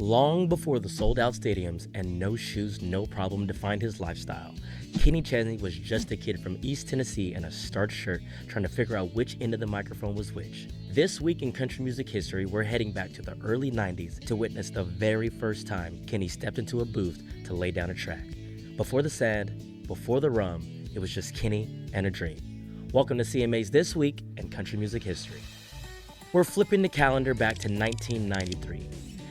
Long before the sold-out stadiums and no shoes, no problem defined his lifestyle, Kenny Chesney was just a kid from East Tennessee in a starched shirt trying to figure out which end of the microphone was which. This week in country music history, we're heading back to the early 90s to witness the very first time Kenny stepped into a booth to lay down a track. Before the sand, before the rum, it was just Kenny and a dream. Welcome to CMA's This Week in Country Music History. We're flipping the calendar back to 1993.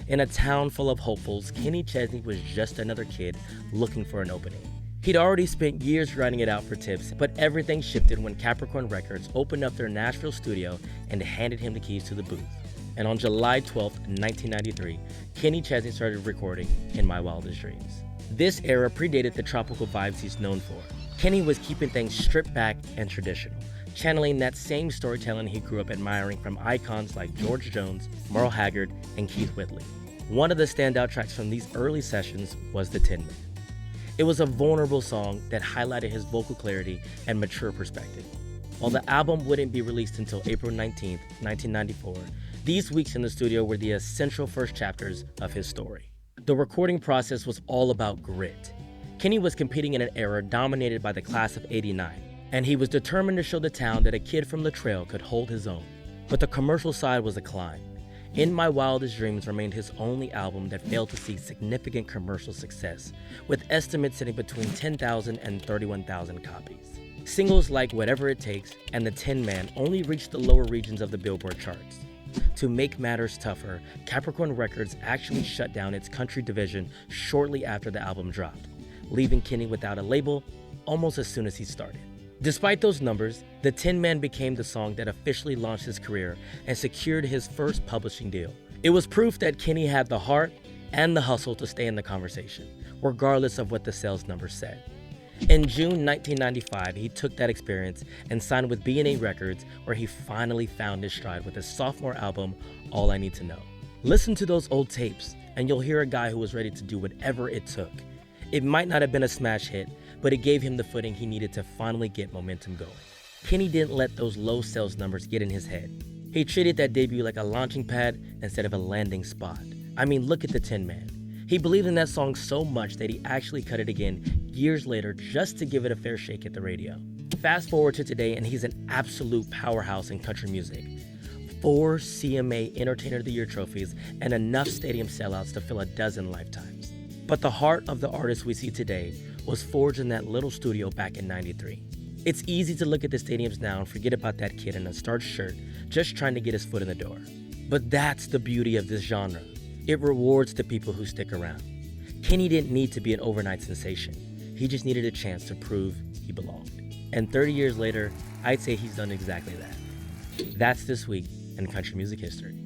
In a town full of hopefuls, Kenny Chesney was just another kid looking for an opening. He'd already spent years grinding it out for tips, but everything shifted when Capricorn Records opened up their Nashville studio and handed him the keys to the booth. And on July 12, 1993, Kenny Chesney started recording In My Wildest Dreams. This era predated the tropical vibes he's known for. Kenny was keeping things stripped back and traditional, channeling that same storytelling he grew up admiring from icons like George Jones, Merle Haggard, and Keith Whitley. One of the standout tracks from these early sessions was The Tin Man. It was a vulnerable song that highlighted his vocal clarity and mature perspective. While the album wouldn't be released until April 19, 1994, these weeks in the studio were the essential first chapters of his story. The recording process was all about grit. Kenny was competing in an era dominated by the class of '89, and he was determined to show the town that a kid from the trail could hold his own. But the commercial side was a climb. In My Wildest Dreams remained his only album that failed to see significant commercial success, with estimates sitting between 10,000 and 31,000 copies. Singles like Whatever It Takes and The Tin Man only reached the lower regions of the Billboard charts. To make matters tougher, Capricorn Records actually shut down its country division shortly after the album dropped, leaving Kenny without a label almost as soon as he started. Despite those numbers, The Tin Man became the song that officially launched his career and secured his first publishing deal. It was proof that Kenny had the heart and the hustle to stay in the conversation, regardless of what the sales numbers said. In June 1995, he took that experience and signed with B&A Records, where he finally found his stride with his sophomore album, All I Need to Know. Listen to those old tapes, and you'll hear a guy who was ready to do whatever it took. It might not have been a smash hit, but it gave him the footing he needed to finally get momentum going. Kenny didn't let those low sales numbers get in his head. He treated that debut like a launching pad instead of a landing spot. I mean, look at The Tin Man. He believed in that song so much that he actually cut it again years later just to give it a fair shake at the radio. Fast forward to today, and he's an absolute powerhouse in country music. 4 CMA Entertainer of the Year trophies and enough stadium sellouts to fill a dozen lifetimes. But the heart of the artist we see today was forged in that little studio back in '93. It's easy to look at the stadiums now and forget about that kid in a starched shirt just trying to get his foot in the door. But that's the beauty of this genre. It rewards the people who stick around. Kenny didn't need to be an overnight sensation. He just needed a chance to prove he belonged. And 30 years later, I'd say he's done exactly that. That's This Week in Country Music History.